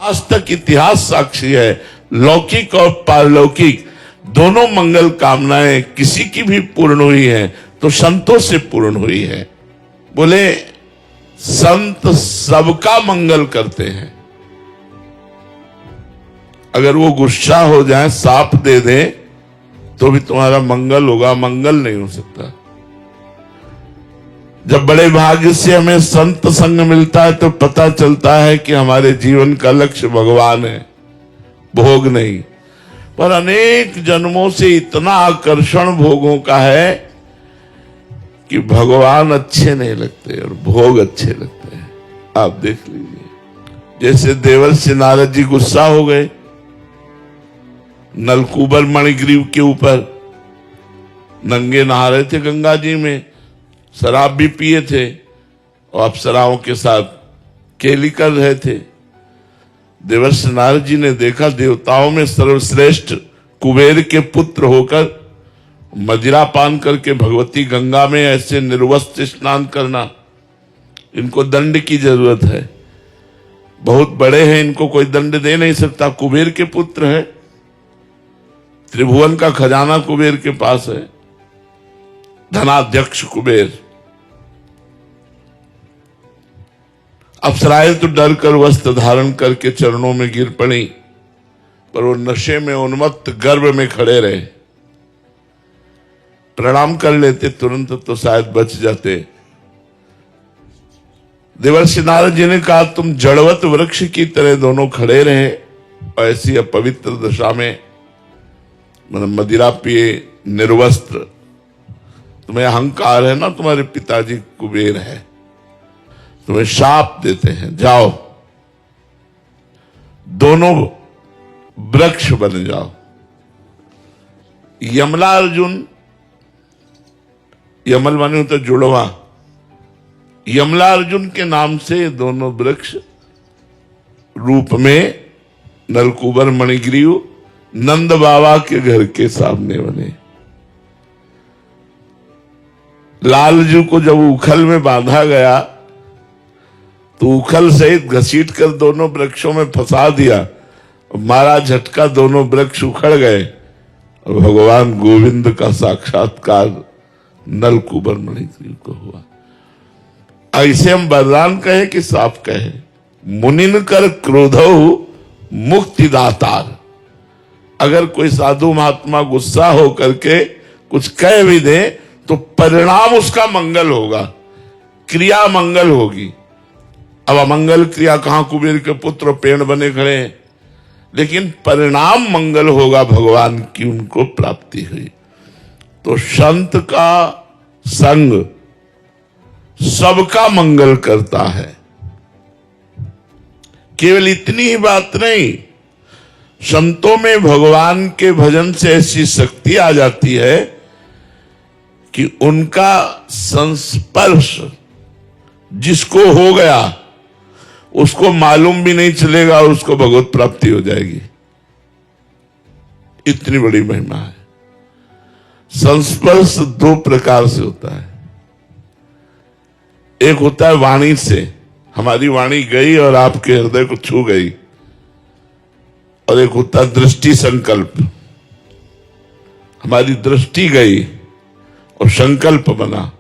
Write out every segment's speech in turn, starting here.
आज तक इतिहास साक्षी है, लौकिक और पारलौकिक दोनों मंगल कामनाएं किसी की भी पूर्ण हुई हैं तो संतों से पूर्ण हुई है। बोले संत सबका मंगल करते हैं। अगर वो गुस्सा हो जाए, साप दे दें, तो भी तुम्हारा मंगल होगा, मंगल नहीं हो सकता। जब बड़े भाग्य से हमें संत संग मिलता है तो पता चलता है कि हमारे जीवन का लक्ष्य भगवान है, भोग नहीं। पर अनेक जन्मों से इतना आकर्षण भोगों का है कि भगवान अच्छे नहीं लगते और भोग अच्छे लगते हैं। आप देख लीजिए, जैसे देवर्षि नारद जी गुस्सा हो गए नलकूबर मणिग्रीव के ऊपर, नंगे नहा रहे थे गंगा जी में, शराब भी पिए थे और अप्सराओं के साथ केली कर रहे थे। देवर्षि नारद जी ने देखा देवताओं में सर्वश्रेष्ठ कुबेर के पुत्र होकर मदिरा पान करके भगवती गंगा में ऐसे निर्वस्त्र स्नान करना, इनको दंड की जरूरत है। बहुत बड़े हैं, इनको कोई दंड दे नहीं सकता। कुबेर के पुत्र है, त्रिभुवन का खजाना कुबेर के पास है, धनाध्यक्ष कुबेर। अप्सराएं तो डर कर वस्त्र धारण करके चरणों में गिर पड़ी, पर वो नशे में उन्मत्त गर्भ में खड़े रहे। प्रणाम कर लेते तुरंत तो शायद बच जाते। देवर्षि नारद जी ने कहा तुम जड़वत वृक्ष की तरह दोनों खड़े रहे, ऐसी अपवित्र दशा में, मतलब मदिरा पिए, निर्वस्त्र, तुम्हें अहंकार है ना, तुम्हारे पिताजी कुबेर है, तुम्हें शाप देते हैं, जाओ दोनों वृक्ष बन जाओ। यमला अर्जुन, यमल माने होता जुड़वा, यमला अर्जुन के नाम से दोनों वृक्ष रूप में नलकूबर मणिग्रीव नंद बाबा के घर के सामने बने। लालजू को जब उखल में बांधा गया तो उखल सहित घसीट कर दोनों वृक्षों में फंसा दिया, मारा झटका, दोनों वृक्ष उखड़ गए और भगवान गोविंद का साक्षात्कार नलकूबर मणिग्रीव को हुआ। ऐसे हम वरदान कहे कि साफ कहे, मुनिन कर क्रोधो मुक्तिदातार। अगर कोई साधु महात्मा गुस्सा हो करके कुछ कह भी दे तो परिणाम उसका मंगल होगा, क्रिया मंगल होगी। अब अमंगल क्रिया कहां, कुबेर के पुत्र पेड़ बने खड़े हैं, लेकिन परिणाम मंगल होगा, भगवान की उनको प्राप्ति हुई। तो संत का संग सबका मंगल करता है। केवल इतनी ही बात नहीं, संतों में भगवान के भजन से ऐसी शक्ति आ जाती है कि उनका संस्पर्श जिसको हो गया उसको मालूम भी नहीं चलेगा और उसको भगवत प्राप्ति हो जाएगी। इतनी बड़ी महिमा है। संस्पर्श दो प्रकार से होता है। एक होता है वाणी से, हमारी वाणी गई और आपके हृदय को छू गई, और एक होता है दृष्टि संकल्प, हमारी दृष्टि गई और संकल्प बना।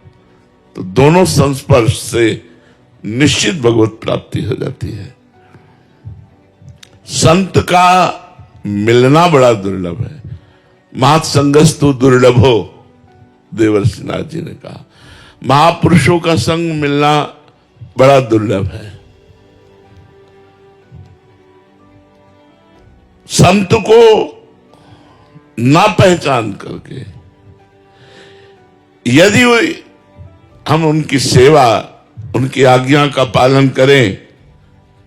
तो दोनों संस्पर्श से निश्चित भगवत प्राप्ति हो जाती है। संत का मिलना बड़ा दुर्लभ है। महत्संगस्तु दुर्लभो, देवर्षि नारद जी ने कहा, महापुरुषों का संग मिलना बड़ा दुर्लभ है। संत को ना पहचान करके यदि हम उनकी सेवा, उनकी आज्ञा का पालन करें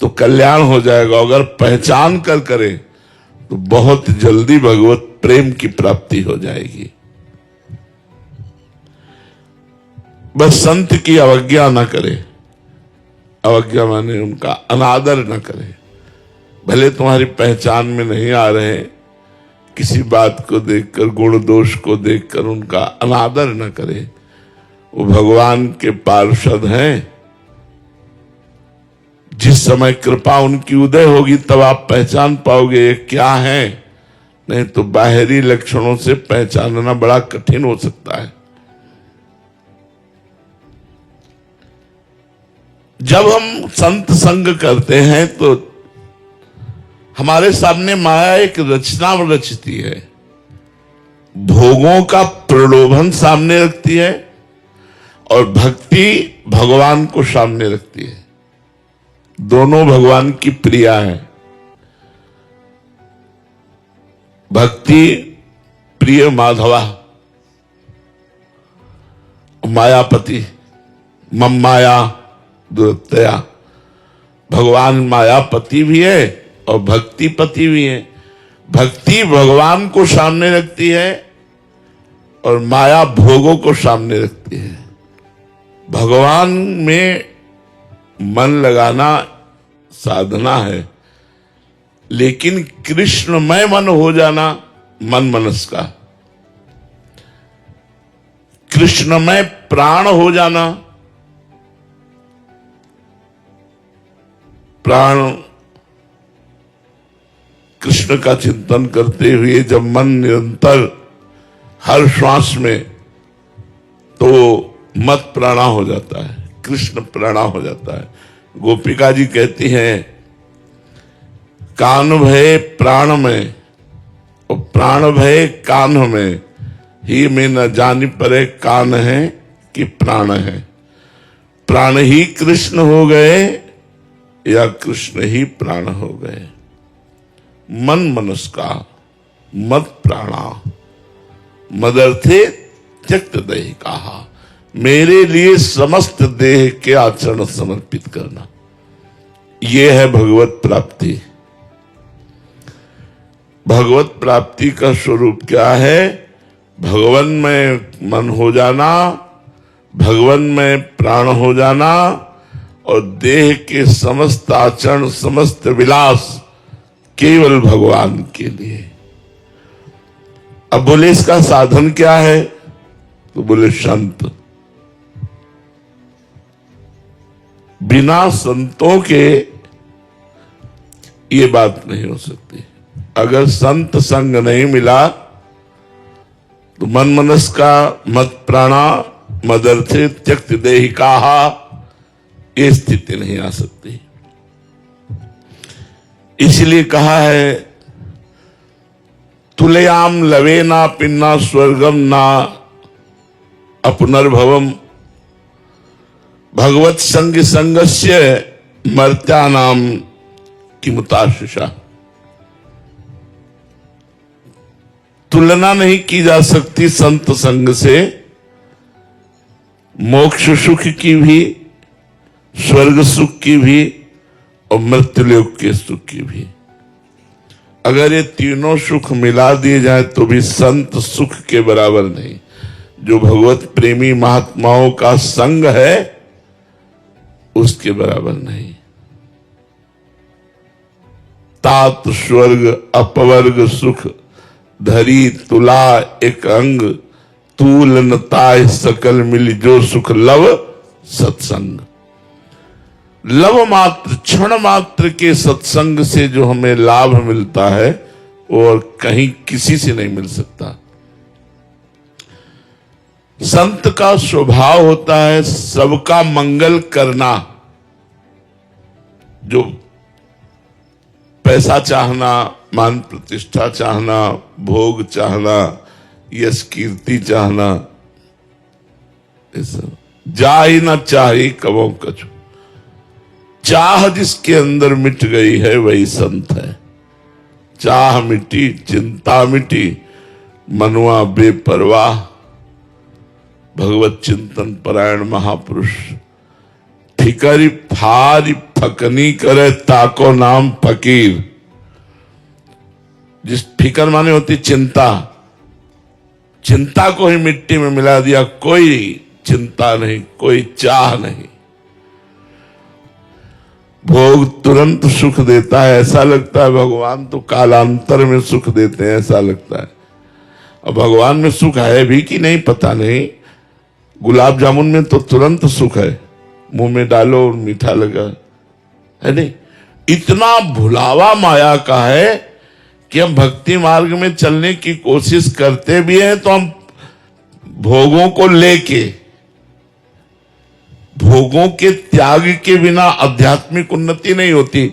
तो कल्याण हो जाएगा। अगर पहचान कर करें तो बहुत जल्दी भगवत प्रेम की प्राप्ति हो जाएगी। बस संत की अवज्ञा न करे, अवज्ञा माने उनका अनादर न करे। भले तुम्हारी पहचान में नहीं आ रहे, किसी बात को देखकर, गुण दोष को देखकर उनका अनादर न करे। वो भगवान के पार्षद हैं, जिस समय कृपा उनकी उदय होगी तब आप पहचान पाओगे ये क्या है, नहीं तो बाहरी लक्षणों से पहचानना बड़ा कठिन हो सकता है। जब हम संत संग करते हैं तो हमारे सामने माया एक रचना रचती है, भोगों का प्रलोभन सामने रखती है और भक्ति भगवान को सामने रखती है। दोनों भगवान की प्रिया है। भक्ति प्रिय माधवा, मायापति मम माया दुरत्या। भगवान मायापति भी है और भक्तिपति भी है। भक्ति भगवान को सामने रखती है और माया भोगों को सामने रखती है। भगवान में मन लगाना साधना है, लेकिन कृष्णमय मन हो जाना मन मनस का, कृष्णमय प्राण हो जाना, प्राण कृष्ण का चिंतन करते हुए जब मन निरंतर हर श्वास में, तो मत प्राणा हो जाता है, कृष्ण प्राणा हो जाता है। गोपिका जी कहती हैं कान भय प्राण में और प्राण भय कान में, ही में न जानी परे कान है कि प्राण है। प्राण ही कृष्ण हो गए या कृष्ण ही प्राण हो गए। मन मनस का मत प्राणा मदर्थे त्यक्त देह कहा, मेरे लिए समस्त देह के आचरण समर्पित करना, यह है भगवत प्राप्ति। भगवत प्राप्ति का स्वरूप क्या है? भगवान में मन हो जाना, भगवान में प्राण हो जाना और देह के समस्त आचरण समस्त विलास केवल भगवान के लिए। अब बोले इसका साधन क्या है? तो बोले संत। बिना संतों के ये बात नहीं हो सकती। अगर संत संग नहीं मिला तो मन मनस का मत प्राणा मदर्थे त्यक्त देहिकाहा, ये स्थिति नहीं आ सकती। इसलिए कहा है तुलयाम लवे ना पिन्ना स्वर्गम ना अपनर्भवम, भगवत संग संगस्य मर्त्यानाम किमुताशिषा। तुलना नहीं की जा सकती संत संग से, मोक्ष सुख की भी, स्वर्ग सुख की भी और मृत्युलोक के सुख की भी। अगर ये तीनों सुख मिला दिए जाए तो भी संत सुख के बराबर नहीं। जो भगवत प्रेमी महात्माओं का संग है उसके बराबर नहीं। तात स्वर्ग अपवर्ग सुख धरी तुला एक अंग, तूल नताय सकल मिली जो सुख लव सत्संग। लव मात्र क्षण मात्र के सत्संग से जो हमें लाभ मिलता है वो और कहीं किसी से नहीं मिल सकता। संत का स्वभाव होता है सबका मंगल करना। जो पैसा चाहना, मान प्रतिष्ठा चाहना, भोग चाहना, यश कीर्ति चाहना, जा ही ना चाहे कबो कछु। चाह जिसके अंदर मिट गई है वही संत है। चाह मिटी चिंता मिटी, मनुआ बेपरवाह। भगवत चिंतन परायण महापुरुष ठिकरी फारी फकनी करे ताको नाम फकीर। जिस फिकर माने होती चिंता, चिंता को ही मिट्टी में मिला दिया। कोई चिंता नहीं, कोई चाह नहीं। भोग तुरंत सुख देता है, ऐसा लगता है भगवान तो कालांतर में सुख देते हैं, ऐसा लगता है। और भगवान में सुख है भी कि नहीं पता नहीं। गुलाब जामुन में तो तुरंत सुख है, मुंह में डालो और मीठा लगा, है नहीं। इतना भुलावा माया का है कि हम भक्ति मार्ग में चलने की कोशिश करते भी हैं तो हम भोगों को लेके, भोगों के त्याग के बिना आध्यात्मिक उन्नति नहीं होती।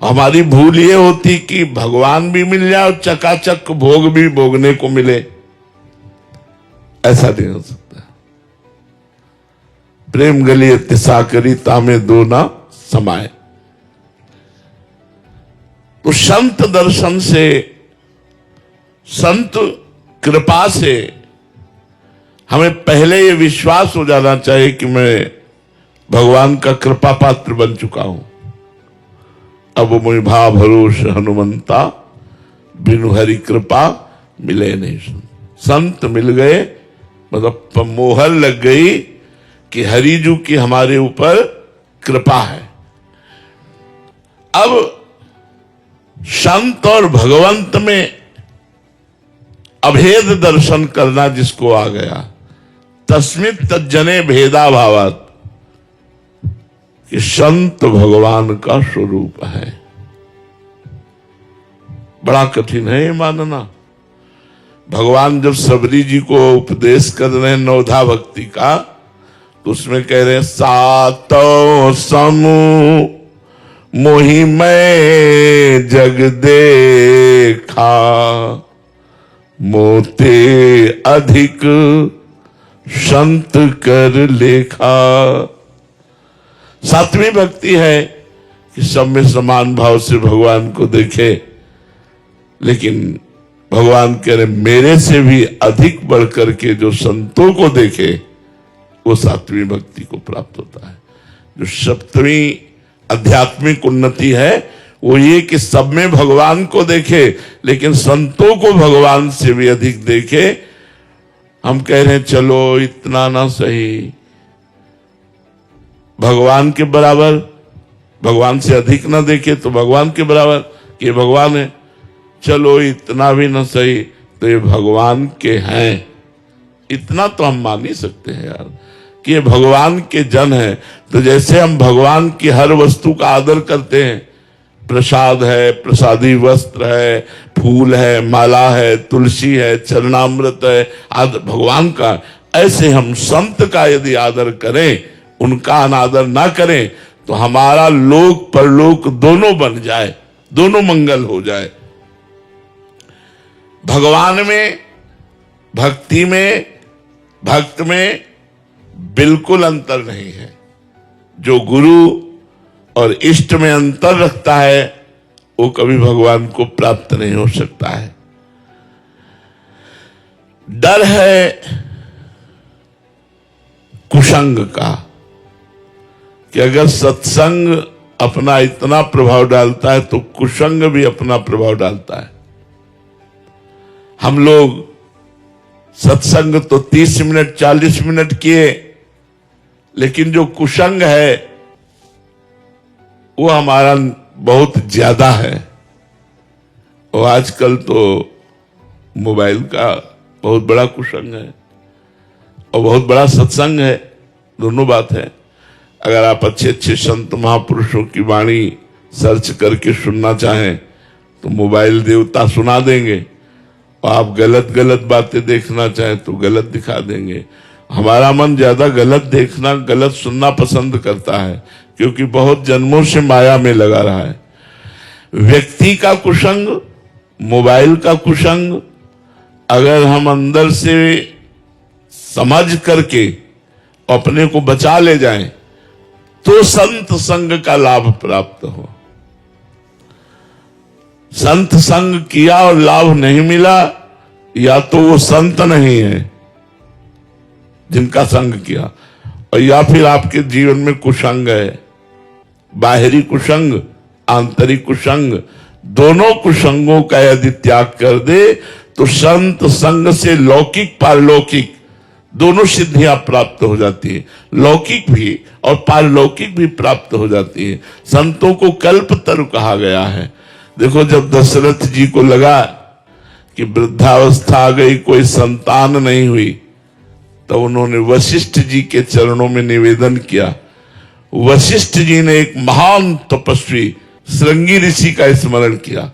हमारी भूल ये होती कि भगवान भी मिल जाए और चकाचक भोग भी भोगने को मिले। ऐसा नहीं हो सकता। प्रेम गली तिसा करी तामे दो ना समाए। तो संत दर्शन से, संत कृपा से हमें पहले ये विश्वास हो जाना चाहिए कि मैं भगवान का कृपा पात्र बन चुका हूं। अब मुझे भाव भरोस हनुमंता, बिनु हरि कृपा मिले नहीं। संत मिल गए मतलब मोहर लग गई कि हरिजू की हमारे ऊपर कृपा है। अब संत और भगवंत में अभेद दर्शन करना जिसको आ गया, तस्मित तज्जने भेदा भावात, कि संत भगवान का स्वरूप है। बड़ा कठिन है ये मानना। भगवान जब सबरी जी को उपदेश कर रहे हैं नवधा भक्ति का, तो उसमें कह रहे हैं सातो समूह मोहि मैं जग देखा, मोते अधिक संत कर लेखा। सातवीं भक्ति है कि सब में समान भाव से भगवान को देखे, लेकिन भगवान कह रहे मेरे से भी अधिक बढ़कर के जो संतों को देखे वो सातवीं भक्ति को प्राप्त होता है। जो सप्तवीं आध्यात्मिक उन्नति है वो ये कि सब में भगवान को देखे, लेकिन संतों को भगवान से भी अधिक देखे। हम कह रहे हैं चलो इतना ना सही, भगवान के बराबर, भगवान से अधिक ना देखे तो भगवान के बराबर कि भगवान है। चलो इतना भी ना सही तो ये भगवान के हैं। इतना तो हम मान ही सकते हैं यार कि ये भगवान के जन है। तो जैसे हम भगवान की हर वस्तु का आदर करते हैं, प्रसाद है, प्रसादी वस्त्र है, फूल है, माला है, तुलसी है, चरणामृत है, आदर भगवान का, ऐसे हम संत का यदि आदर करें, उनका अनादर ना करें, तो हमारा लोक परलोक दोनों बन जाए, दोनों मंगल हो जाए। भगवान में, भक्ति में, भक्त में बिल्कुल अंतर नहीं है। जो गुरु और इष्ट में अंतर रखता है वो कभी भगवान को प्राप्त नहीं हो सकता है। डर है कुसंग का कि अगर सत्संग अपना इतना प्रभाव डालता है तो कुसंग भी अपना प्रभाव डालता है। हम लोग सत्संग तो 30 मिनट 40 मिनट किए, लेकिन जो कुसंग है वो हमारा बहुत ज्यादा है। और आजकल तो मोबाइल का बहुत बड़ा कुसंग है और बहुत बड़ा सत्संग है, दोनों बात है। अगर आप अच्छे अच्छे संत महापुरुषों की वाणी सर्च करके सुनना चाहें तो मोबाइल देवता सुना देंगे, और आप गलत गलत बातें देखना चाहें तो गलत दिखा देंगे। हमारा मन ज्यादा गलत देखना, गलत सुनना पसंद करता है, क्योंकि बहुत जन्मों से माया में लगा रहा है। व्यक्ति का कुसंग, मोबाइल का कुसंग, अगर हम अंदर से समझ करके अपने को बचा ले जाएं तो संत संग का लाभ प्राप्त हो। संत संग किया और लाभ नहीं मिला, या तो वो संत नहीं है जिनका संग किया, और या फिर आपके जीवन में कुसंग है। बाहरी कुसंग, आंतरिक कुसंग, दोनों कुसंगों का यदि त्याग कर दे तो संत संग से लौकिक पारलौकिक दोनों सिद्धियां प्राप्त हो जाती है। लौकिक भी और पारलौकिक भी प्राप्त हो जाती है। संतों को कल्पतरु कहा गया है। देखो, जब दशरथ जी को लगा कि वृद्धावस्था आ गई, कोई संतान नहीं हुई, तो उन्होंने वशिष्ठ जी के चरणों में निवेदन किया। वशिष्ठ जी ने एक महान तपस्वी श्रृंगी ऋषि का स्मरण किया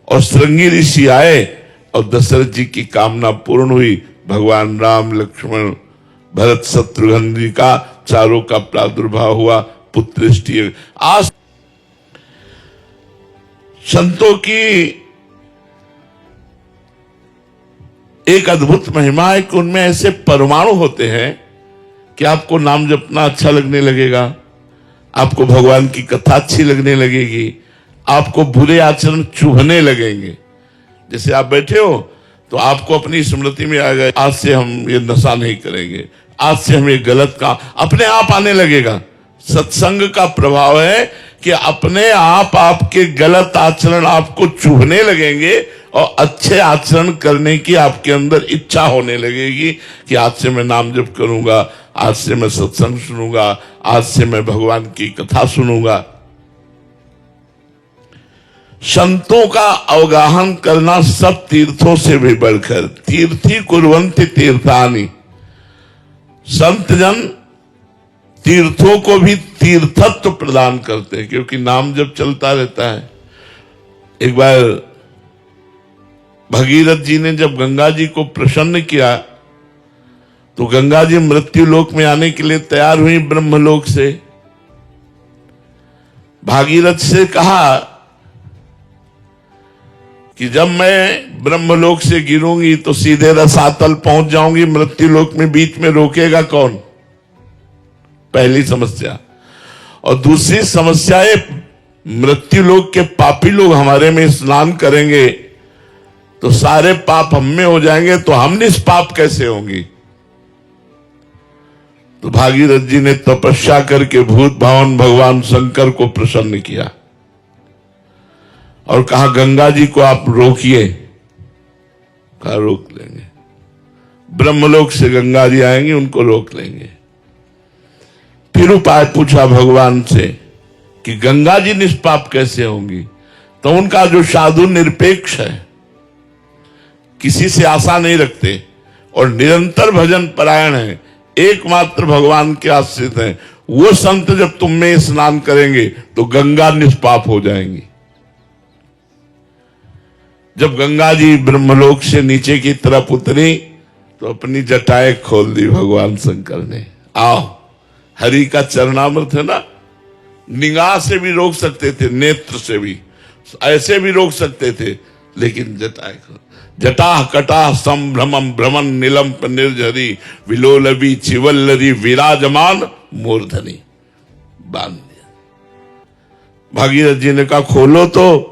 और श्रृंगी ऋषि आए और दशरथ जी की कामना पूर्ण हुई। भगवान राम, लक्ष्मण, भरत, शत्रुघ्न जी का चारों का प्रादुर्भाव हुआ, पुत्रष्टि। आज संतों की एक अद्भुत महिमा है कि उनमें ऐसे परमाणु होते हैं कि आपको नाम जपना अच्छा लगने लगेगा, आपको भगवान की कथा अच्छी लगने लगेगी, आपको बुरे आचरण चुभने लगेंगे। जैसे आप बैठे हो तो आपको अपनी स्मृति में आ गए, आज से हम ये नशा नहीं करेंगे, आज से हम ये गलत काम अपने आप आने लगेगा। सत्संग का प्रभाव है कि अपने आप आपके गलत आचरण आपको चुभने लगेंगे और अच्छे आचरण करने की आपके अंदर इच्छा होने लगेगी कि आज से मैं नाम जप करूंगा, आज से मैं सत्संग सुनूंगा, आज से मैं भगवान की कथा सुनूंगा। संतों का अवगाहन करना सब तीर्थों से भी बढ़कर, तीर्थी कुर्वन्ति तीर्थानि। संत जन तीर्थों को भी तीर्थत्व प्रदान करते हैं क्योंकि नाम जब चलता रहता है। एक बार भगीरथ जी ने जब गंगा जी को प्रसन्न किया तो गंगा जी मृत्यु लोक में आने के लिए तैयार हुई ब्रह्मलोक से। भागीरथ से कहा कि जब मैं ब्रह्मलोक से गिरूंगी तो सीधे रसातल पहुंच जाऊंगी, मृत्यु लोक में बीच में रोकेगा कौन? पहली समस्या। और दूसरी समस्या है मृत्यु लोक के पापी लोग हमारे में स्नान करेंगे तो सारे पाप हम में हो जाएंगे, तो हम निष्पाप कैसे होंगी? तो भागीरथ जी ने तपस्या करके भूत भावन भगवान शंकर को प्रसन्न किया और कहा गंगा जी को आप रोकिए। कहा रोक लेंगे, ब्रह्मलोक से गंगा जी आएंगे, उनको रोक लेंगे। फिर उपाय पूछा भगवान से कि गंगा जी निष्पाप कैसे होंगी? तो उनका जो साधु निरपेक्ष है, किसी से आशा नहीं रखते और निरंतर भजन परायण है, एकमात्र भगवान के आश्रित हैं, वो संत जब तुम में स्नान करेंगे तो गंगा निष्पाप हो जाएंगी। जब गंगा जी ब्रह्मलोक से नीचे की तरफ उतरी तो अपनी जटाएं खोल दी भगवान शंकर ने। आओ, हरि का चरणामृत है ना, निगाह से भी रोक सकते थे, नेत्र से भी, ऐसे भी रोक सकते थे, लेकिन जटाएं खोल। जटा कटा संभ्रमम भ्रमण नीलम निर्झरी विलोलवी चिवल्लरी विराजमान मूर्धनी, बांध दिया। भागीरथ जी ने कहा खोलो, तो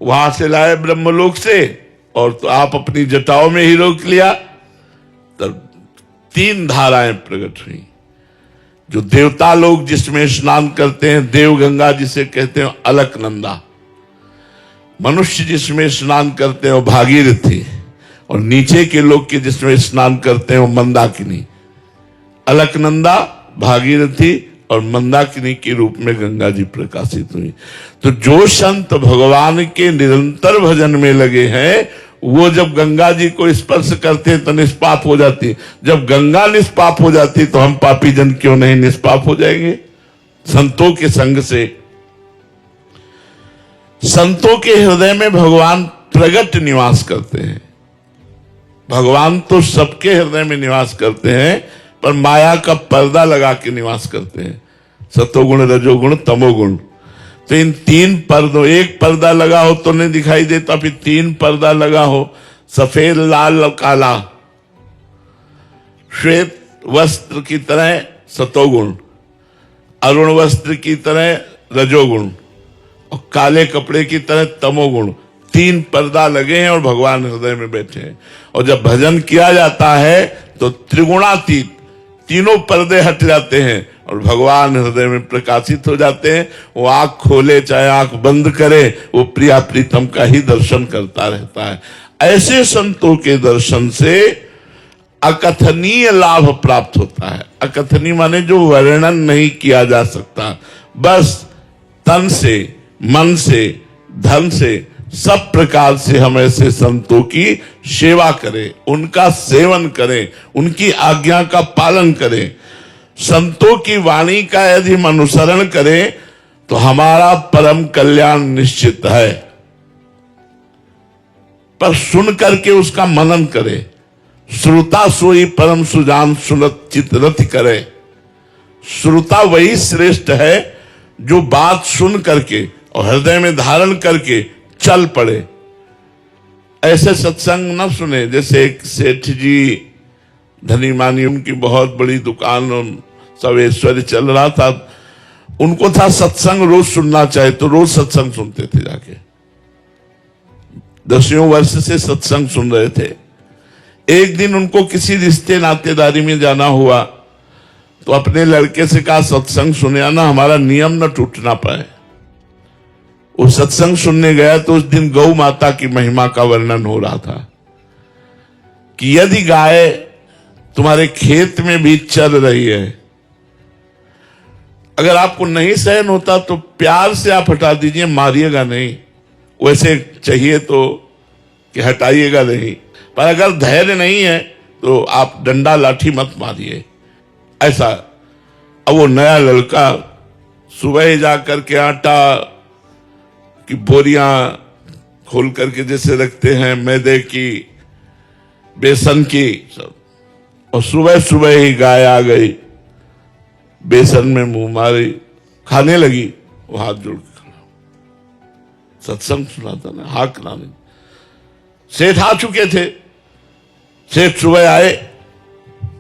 वहां से लाए ब्रह्मलोक से और तो आप अपनी जटाओं में ही रोक लिया। तब 3 धाराएं प्रकट हुई। जो देवता लोग जिसमें स्नान करते हैं देव गंगा जिसे कहते हैं अलकनंदा, मनुष्य जिसमें स्नान करते हैं वो भागीरथी, और नीचे के लोग के जिसमें स्नान करते हैं वो मंदाकिनी। अलकनंदा, भागीरथी और मंदाकिनी के रूप में गंगा जी प्रकाशित हुई। तो जो संत भगवान के निरंतर भजन में लगे हैं वो जब गंगा जी को स्पर्श करते हैं तो निष्पाप हो जाती। जब गंगा निष्पाप हो जाती तो हम पापी जन क्यों नहीं निष्पाप हो जाएंगे? संतों के संग से। संतों के हृदय में भगवान प्रगट निवास करते हैं। भगवान तो सबके हृदय में निवास करते हैं पर माया का पर्दा लगा के निवास करते हैं, सतोगुण, रजोगुण, तमोगुण। तो इन 3 पर्दों, एक पर्दा लगा हो तो नहीं दिखाई देता, फिर 3 पर्दा लगा हो, सफेद, लाल, काला। श्वेत वस्त्र की तरह सतोगुण, अरुण वस्त्र की तरह रजोगुण और काले कपड़े की तरह तमोगुण। 3 पर्दा लगे हैं और भगवान हृदय में बैठे हैं। और जब भजन किया जाता है तो त्रिगुणातीत तीनों पर्दे हट जाते हैं और भगवान हृदय में प्रकाशित हो जाते हैं। वो आंख खोले चाहे आंख बंद करे, वो प्रिया प्रीतम का ही दर्शन करता रहता है। ऐसे संतों के दर्शन से अकथनीय लाभ प्राप्त होता है। अकथनीय माने जो वर्णन नहीं किया जा सकता। बस तन से, मन से, धन से, सब प्रकार से हम ऐसे संतों की सेवा करें, उनका सेवन करें, उनकी आज्ञा का पालन करें। संतों की वाणी का यदि हम अनुसरण करें तो हमारा परम कल्याण निश्चित है। पर सुन करके उसका मनन करे। श्रोता सोई परम सुजान सुनत चित रति करे। श्रोता वही श्रेष्ठ है जो बात सुन करके और हृदय में धारण करके चल पड़े। ऐसे सत्संग न सुने। जैसे एक सेठ जी धनी मानी, उनकी बहुत बड़ी दुकान, सब ऐश्वर्य चल रहा था, उनको था सत्संग रोज सुनना चाहिए, तो रोज सत्संग सुनते थे जाके। 10 वर्ष से सत्संग सुन रहे थे। एक दिन उनको किसी रिश्ते नातेदारी में जाना हुआ, तो अपने लड़के से कहा सत्संग सुने आना, हमारा नियम न टूटना पाए। वो सत्संग सुनने गया तो उस दिन गौ माता की महिमा का वर्णन हो रहा था कि यदि गाय तुम्हारे खेत में भी चल रही है, अगर आपको नहीं सहन होता तो प्यार से आप हटा दीजिए, मारिएगा नहीं। वैसे चाहिए तो कि हटाइएगा नहीं, पर अगर धैर्य नहीं है तो आप डंडा लाठी मत मारिए। ऐसा। अब वो नया लड़का सुबह जाकर के आटा की बोरियां खोल करके जैसे रखते हैं, मैदे की, बेसन की, सब, और सुबह सुबह ही गाय आ गई, बेसन में मुंह मारी, खाने लगी। वो हाथ जोड़ के खड़ा, सत्संग सुनाता ना, हाथ खिलाने। सेठ आ चुके थे। सेठ सुबह आए,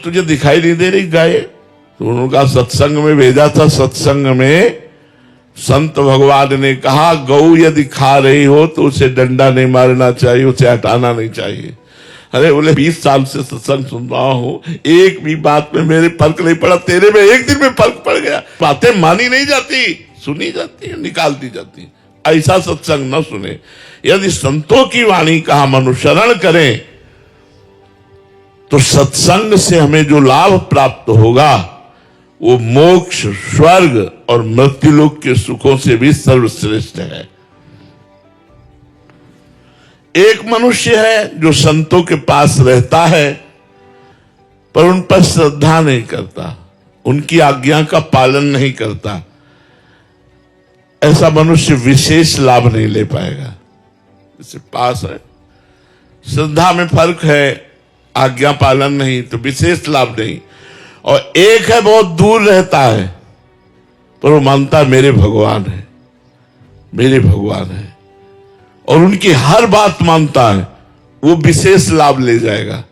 तुझे दिखाई नहीं दे रही गाय? तो उन्होंने कहा सत्संग में भेजा था। सत्संग में संत भगवान ने कहा गौ यदि खा रही हो तो उसे डंडा नहीं मारना चाहिए, उसे हटाना नहीं चाहिए। अरे बोले 20 साल से सत्संग सुन रहा हूं, एक भी बात में मेरे फर्क नहीं पड़ा, तेरे में एक दिन में फर्क पड़ गया। बातें मानी नहीं जाती, सुनी जाती है, निकाल दी जाती। ऐसा सत्संग न सुने। यदि संतों की वाणी का हम अनुसरण करें तो सत्संग से हमें जो लाभ प्राप्त होगा वो मोक्ष, स्वर्ग और मृत्युलोक के सुखों से भी सर्वश्रेष्ठ है। एक मनुष्य है जो संतों के पास रहता है पर उन पर श्रद्धा नहीं करता, उनकी आज्ञा का पालन नहीं करता। ऐसा मनुष्य विशेष लाभ नहीं ले पाएगा। जैसे पास है, श्रद्धा में फर्क है, आज्ञा पालन नहीं, तो विशेष लाभ नहीं। और एक है बहुत दूर रहता है पर वो मानता है मेरे भगवान है, मेरे भगवान है, और उनकी हर बात मानता है, वो विशेष लाभ ले जाएगा।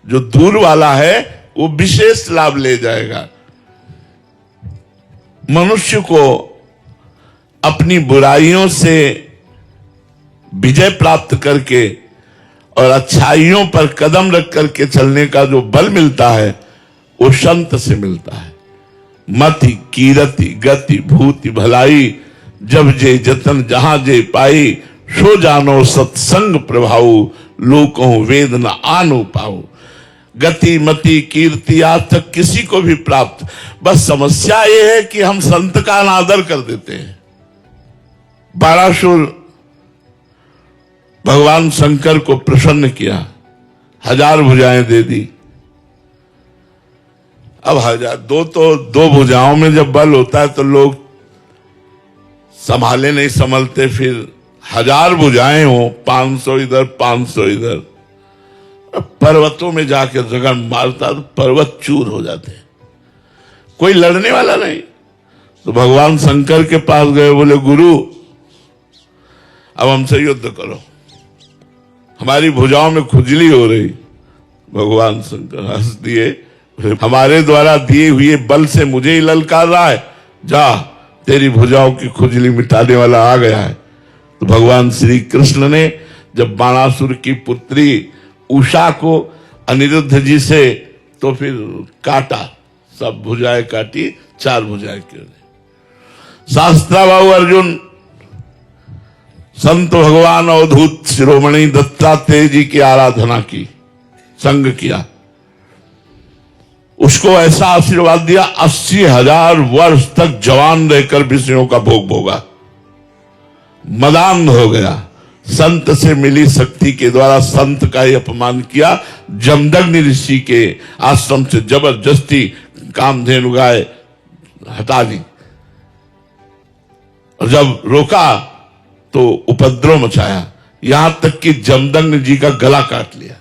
जो दूर वाला है वो विशेष लाभ ले जाएगा। मनुष्य को अपनी बुराइयों से विजय प्राप्त करके और अच्छाइयों पर कदम रख करके चलने का जो बल मिलता है वो संत से मिलता है। मति कीरति गति भूति भलाई, जब जे जतन जहां जे पाई, सो जानो सत्संग प्रभाव, लोकों वेद न आनो पाओ। गति मति कीर्ति आज तक किसी को भी प्राप्त, बस समस्या ये है कि हम संत का अनादर कर देते हैं। बारासुर भगवान शंकर को प्रसन्न किया, 1000 भुजाएं दे दी। अब 1000 दो भुजाओं में जब बल होता है तो लोग संभाले नहीं संभलते, फिर 1000 भुजाएं हो, 500 इधर 500 इधर, पर्वतों में जाकर रगड़ मारता तो पर्वत चूर हो जाते, कोई लड़ने वाला नहीं। तो भगवान शंकर के पास गए, बोले गुरु अब हमसे युद्ध करो, हमारी भुजाओं में खुजली हो रही। भगवान शंकर हंस दिए, हमारे द्वारा दिए हुए बल से मुझे ही ललकार रहा है, जा तेरी भुजाओं की खुजली मिटाने वाला आ गया है। तो भगवान श्री कृष्ण ने जब बाणासुर की पुत्री उषा को अनिरुद्ध जी से तो फिर काटा, सब भुजाएं काटी, 4 भुजाएं क्यों नहीं। शास्त्राबाहु अर्जुन संत भगवान अवधूत शिरोमणि दत्तात्रेय जी की आराधना की, संग किया, उसको ऐसा आशीर्वाद दिया 80,000 वर्ष तक जवान रहकर विषयों का भोग भोगा, मदान्ध हो गया। संत से मिली शक्ति के द्वारा संत का ही अपमान किया, जमदग्नि ऋषि के आश्रम से जबरदस्ती कामधेनु गाय हटा दी, और जब रोका तो उपद्रव मचाया, यहां तक कि जमदग्नि जी का गला काट लिया।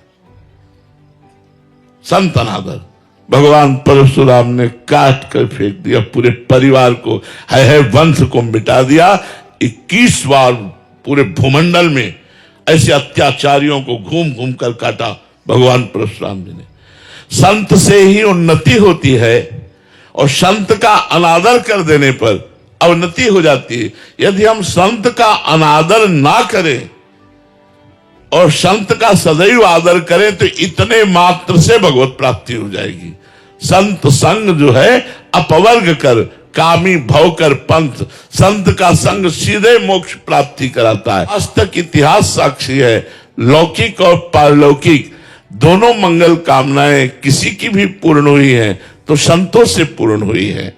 संत अनादर भगवान परशुराम ने काट कर फेंक दिया, पूरे परिवार को, है वंश को मिटा दिया। 21 बार पूरे भूमंडल में ऐसे अत्याचारियों को घूम घूम कर काटा भगवान परशुराम जी ने। संत से ही उन्नति होती है, और संत का अनादर कर देने पर अवनति हो जाती है। यदि हम संत का अनादर ना करें और संत का सदैव आदर करें तो इतने मात्र से भगवत प्राप्ति हो जाएगी। संत संग जो है अपवर्ग कर, कामी भव कर पंथ, संत का संग सीधे मोक्ष प्राप्ति कराता है। आज तक इतिहास साक्षी है, लौकिक और पारलौकिक दोनों मंगल कामनाएं किसी की भी पूर्ण हुई हैं तो संतों से पूर्ण हुई है।